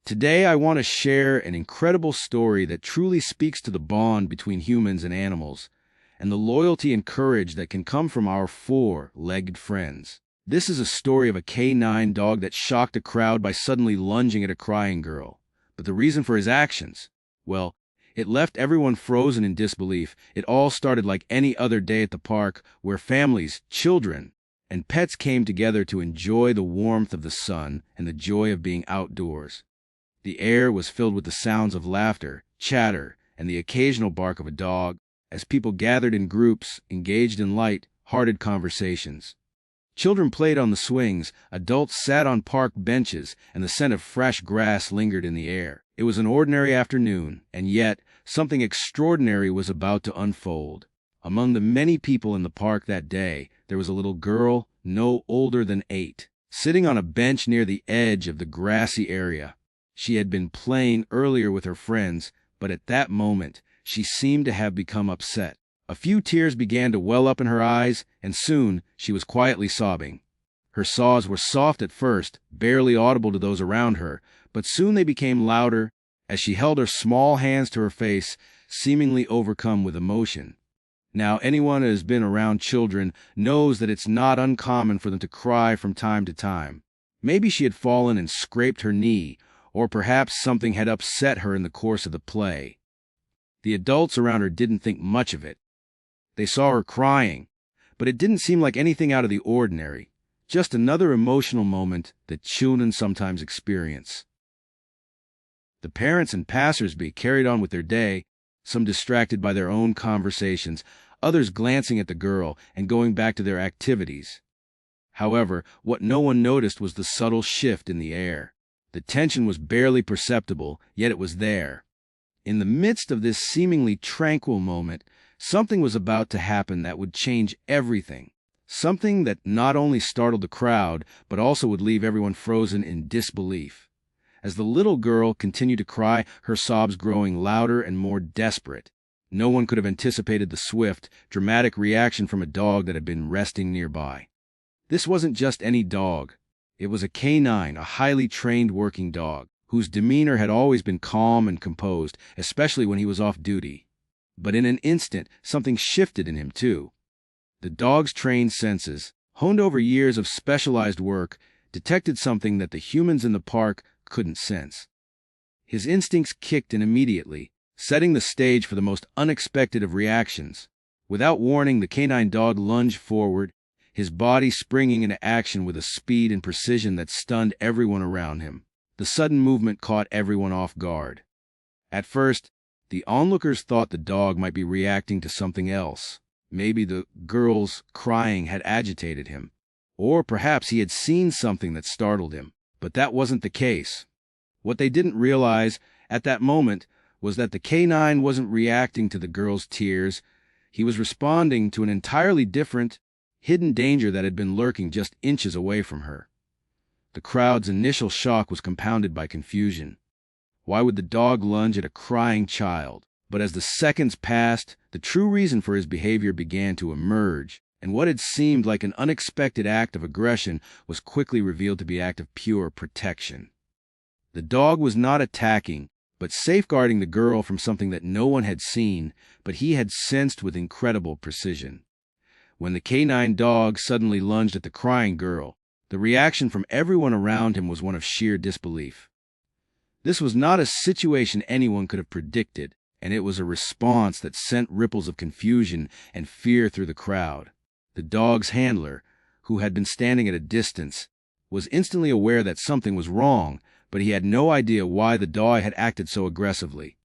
Today, I want to share an incredible story that truly speaks to the bond between humans and animals, and the loyalty and courage that can come from our four-legged friends. This is a story of a canine dog that shocked a crowd by suddenly lunging at a crying girl. But the reason for his actions? Well, it left everyone frozen in disbelief. It all started like any other day at the park, where families, children, and pets came together to enjoy the warmth of the sun and the joy of being outdoors. The air was filled with the sounds of laughter, chatter, and the occasional bark of a dog, as people gathered in groups, engaged in light-hearted conversations. Children played on the swings, adults sat on park benches, and the scent of fresh grass lingered in the air. It was an ordinary afternoon, and yet something extraordinary was about to unfold. Among the many people in the park that day, there was a little girl, no older than 8, sitting on a bench near the edge of the grassy area. She had been playing earlier with her friends, but at that moment, she seemed to have become upset. A few tears began to well up in her eyes, and soon she was quietly sobbing. Her sobs were soft at first, barely audible to those around her, but soon they became louder as she held her small hands to her face, seemingly overcome with emotion. Now, anyone who has been around children knows that it's not uncommon for them to cry from time to time. Maybe she had fallen and scraped her knee, or perhaps something had upset her in the course of the play. The adults around her didn't think much of it. They saw her crying, but it didn't seem like anything out of the ordinary, just another emotional moment that children sometimes experience. The parents and passersby carried on with their day, some distracted by their own conversations, others glancing at the girl and going back to their activities. However, what no one noticed was the subtle shift in the air. The tension was barely perceptible, yet it was there. In the midst of this seemingly tranquil moment, something was about to happen that would change everything. Something that not only startled the crowd, but also would leave everyone frozen in disbelief. As the little girl continued to cry, her sobs growing louder and more desperate, no one could have anticipated the swift, dramatic reaction from a dog that had been resting nearby. This wasn't just any dog. It was a canine, a highly trained working dog, whose demeanor had always been calm and composed, especially when he was off duty. But in an instant, something shifted in him, too. The dog's trained senses, honed over years of specialized work, detected something that the humans in the park couldn't sense. His instincts kicked in immediately, setting the stage for the most unexpected of reactions. Without warning, the canine dog lunged forward, his body springing into action with a speed and precision that stunned everyone around him. The sudden movement caught everyone off guard. At first, the onlookers thought the dog might be reacting to something else. Maybe the girl's crying had agitated him, or perhaps he had seen something that startled him. But that wasn't the case. What they didn't realize at that moment was that the canine wasn't reacting to the girl's tears. He was responding to an entirely different, hidden danger that had been lurking just inches away from her. The crowd's initial shock was compounded by confusion. Why would the dog lunge at a crying child? But as the seconds passed, the true reason for his behavior began to emerge, and what had seemed like an unexpected act of aggression was quickly revealed to be an act of pure protection. The dog was not attacking, but safeguarding the girl from something that no one had seen, but he had sensed with incredible precision. When the canine dog suddenly lunged at the crying girl, the reaction from everyone around him was one of sheer disbelief. This was not a situation anyone could have predicted, and it was a response that sent ripples of confusion and fear through the crowd. The dog's handler, who had been standing at a distance, was instantly aware that something was wrong, but he had no idea why the dog had acted so aggressively.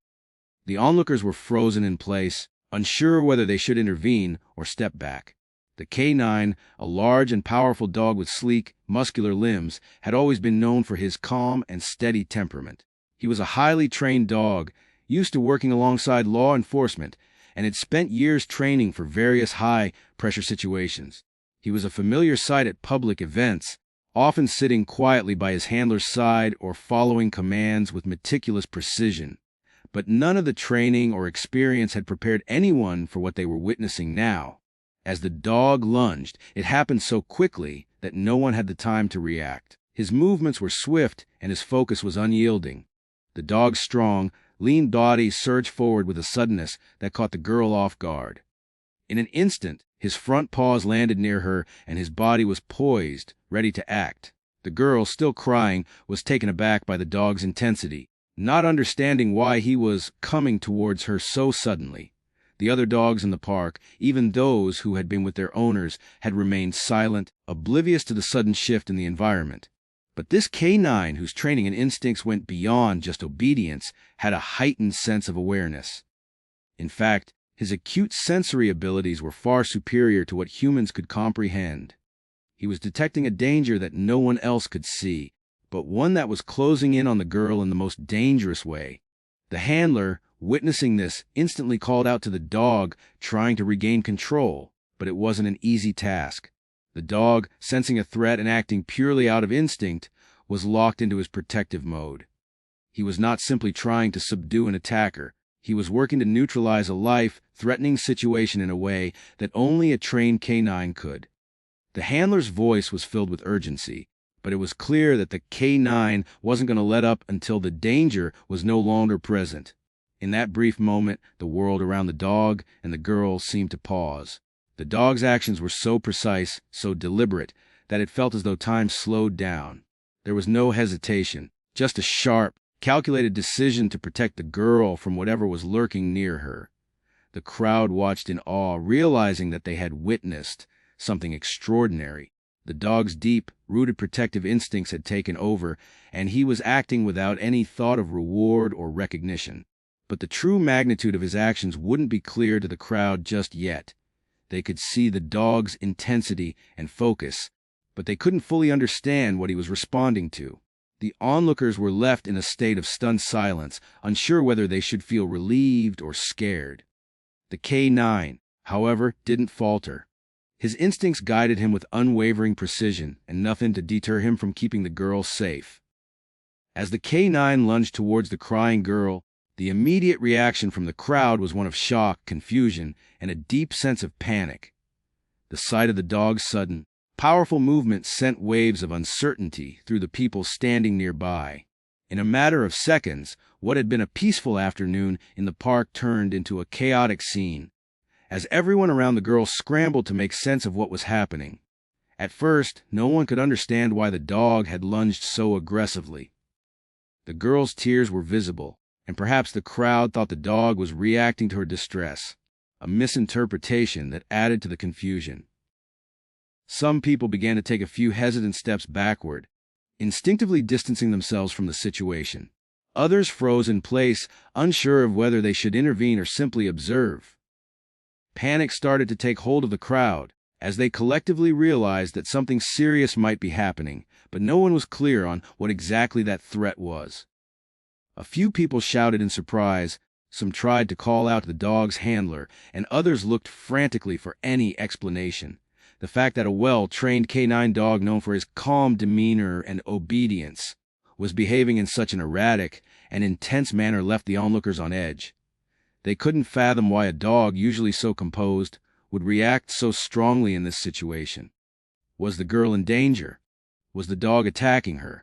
The onlookers were frozen in place, unsure whether they should intervene or step back. The canine, a large and powerful dog with sleek, muscular limbs, had always been known for his calm and steady temperament. He was a highly trained dog, used to working alongside law enforcement, and had spent years training for various high-pressure situations. He was a familiar sight at public events, often sitting quietly by his handler's side or following commands with meticulous precision. But none of the training or experience had prepared anyone for what they were witnessing now. As the dog lunged, it happened so quickly that no one had the time to react. His movements were swift and his focus was unyielding. The dog's strong, lean body surged forward with a suddenness that caught the girl off guard. In an instant, his front paws landed near her and his body was poised, ready to act. The girl, still crying, was taken aback by the dog's intensity, not understanding why he was coming towards her so suddenly. The other dogs in the park, even those who had been with their owners, had remained silent, oblivious to the sudden shift in the environment. But this canine, whose training and instincts went beyond just obedience, had a heightened sense of awareness. In fact, his acute sensory abilities were far superior to what humans could comprehend. He was detecting a danger that no one else could see, but one that was closing in on the girl in the most dangerous way. The handler, witnessing this, instantly called out to the dog, trying to regain control, but it wasn't an easy task. The dog, sensing a threat and acting purely out of instinct, was locked into his protective mode. He was not simply trying to subdue an attacker. He was working to neutralize a life-threatening situation in a way that only a trained canine could. The handler's voice was filled with urgency, but it was clear that the canine wasn't going to let up until the danger was no longer present. In that brief moment, the world around the dog and the girl seemed to pause. The dog's actions were so precise, so deliberate, that it felt as though time slowed down. There was no hesitation, just a sharp, calculated decision to protect the girl from whatever was lurking near her. The crowd watched in awe, realizing that they had witnessed something extraordinary. The dog's deep-rooted protective instincts had taken over, and he was acting without any thought of reward or recognition. But the true magnitude of his actions wouldn't be clear to the crowd just yet. They could see the dog's intensity and focus, but they couldn't fully understand what he was responding to. The onlookers were left in a state of stunned silence, unsure whether they should feel relieved or scared. The canine, however, didn't falter. His instincts guided him with unwavering precision, and nothing to deter him from keeping the girl safe. As the canine lunged towards the crying girl, the immediate reaction from the crowd was one of shock, confusion, and a deep sense of panic. The sight of the dog's sudden, powerful movement sent waves of uncertainty through the people standing nearby. In a matter of seconds, what had been a peaceful afternoon in the park turned into a chaotic scene, as everyone around the girl scrambled to make sense of what was happening. At first, no one could understand why the dog had lunged so aggressively. The girl's tears were visible, and perhaps the crowd thought the dog was reacting to her distress, a misinterpretation that added to the confusion. Some people began to take a few hesitant steps backward, instinctively distancing themselves from the situation. Others froze in place, unsure of whether they should intervene or simply observe. Panic started to take hold of the crowd, as they collectively realized that something serious might be happening, but no one was clear on what exactly that threat was. A few people shouted in surprise, some tried to call out the dog's handler, and others looked frantically for any explanation. The fact that a well-trained canine dog known for his calm demeanor and obedience was behaving in such an erratic and intense manner left the onlookers on edge. They couldn't fathom why a dog, usually so composed, would react so strongly in this situation. Was the girl in danger? Was the dog attacking her?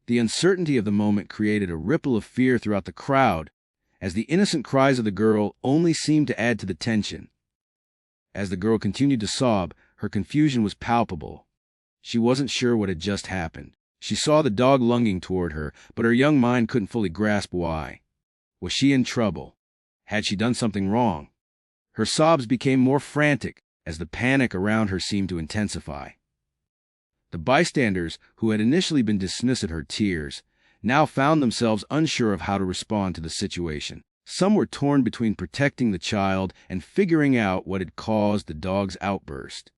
The uncertainty of the moment created a ripple of fear throughout the crowd, as the innocent cries of the girl only seemed to add to the tension. As the girl continued to sob, her confusion was palpable. She wasn't sure what had just happened. She saw the dog lunging toward her, but her young mind couldn't fully grasp why. Was she in trouble? Had she done something wrong? Her sobs became more frantic as the panic around her seemed to intensify. The bystanders, who had initially been dismissive of her tears, now found themselves unsure of how to respond to the situation. Some were torn between protecting the child and figuring out what had caused the dog's outburst.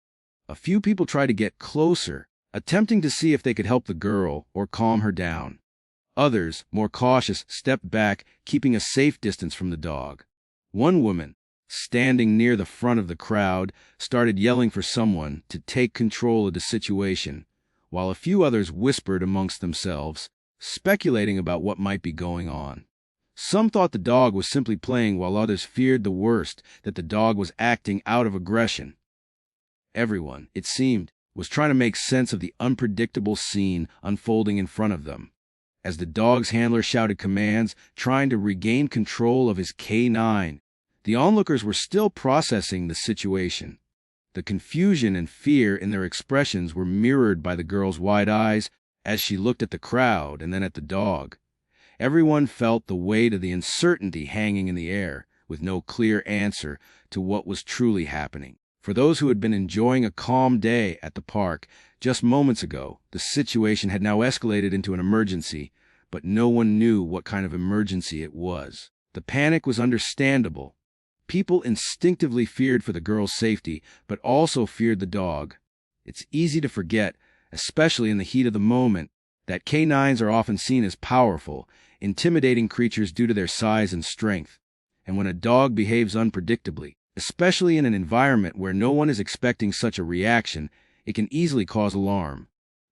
A few people tried to get closer, attempting to see if they could help the girl or calm her down. Others, more cautious, stepped back, keeping a safe distance from the dog. One woman, standing near the front of the crowd, started yelling for someone to take control of the situation, while a few others whispered amongst themselves, speculating about what might be going on. Some thought the dog was simply playing, while others feared the worst, that the dog was acting out of aggression. Everyone, it seemed, was trying to make sense of the unpredictable scene unfolding in front of them. As the dog's handler shouted commands, trying to regain control of his canine, the onlookers were still processing the situation. The confusion and fear in their expressions were mirrored by the girl's wide eyes as she looked at the crowd and then at the dog. Everyone felt the weight of the uncertainty hanging in the air, with no clear answer to what was truly happening. For those who had been enjoying a calm day at the park just moments ago, the situation had now escalated into an emergency, but no one knew what kind of emergency it was. The panic was understandable. People instinctively feared for the girl's safety, but also feared the dog. It's easy to forget, especially in the heat of the moment, that canines are often seen as powerful, intimidating creatures due to their size and strength. And when a dog behaves unpredictably, especially in an environment where no one is expecting such a reaction, it can easily cause alarm.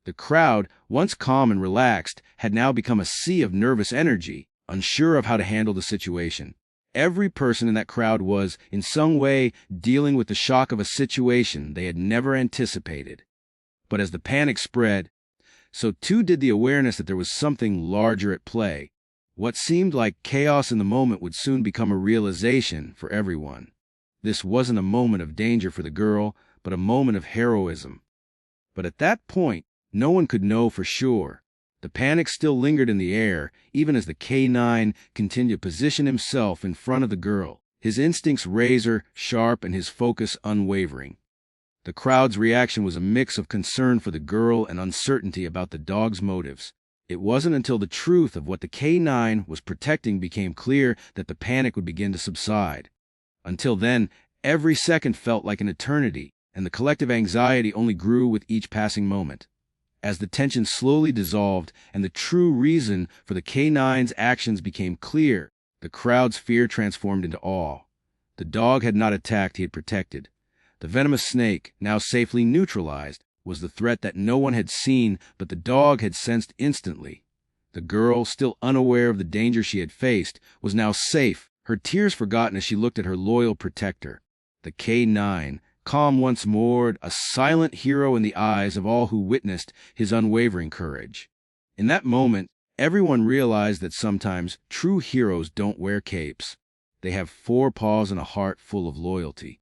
The crowd, once calm and relaxed, had now become a sea of nervous energy, unsure of how to handle the situation. Every person in that crowd was, in some way, dealing with the shock of a situation they had never anticipated. But as the panic spread, so too did the awareness that there was something larger at play. What seemed like chaos in the moment would soon become a realization for everyone. This wasn't a moment of danger for the girl, but a moment of heroism. But at that point, no one could know for sure. The panic still lingered in the air, even as the canine continued to position himself in front of the girl, his instincts razor-sharp and his focus unwavering. The crowd's reaction was a mix of concern for the girl and uncertainty about the dog's motives. It wasn't until the truth of what the canine was protecting became clear that the panic would begin to subside. Until then, every second felt like an eternity, and the collective anxiety only grew with each passing moment. As the tension slowly dissolved and the true reason for the canine's actions became clear, the crowd's fear transformed into awe. The dog had not attacked, he had protected. The venomous snake, now safely neutralized, was the threat that no one had seen, but the dog had sensed instantly. The girl, still unaware of the danger she had faced, was now safe, her tears forgotten as she looked at her loyal protector. The canine, calm once more, a silent hero in the eyes of all who witnessed his unwavering courage. In that moment, everyone realized that sometimes true heroes don't wear capes. They have 4 paws and a heart full of loyalty.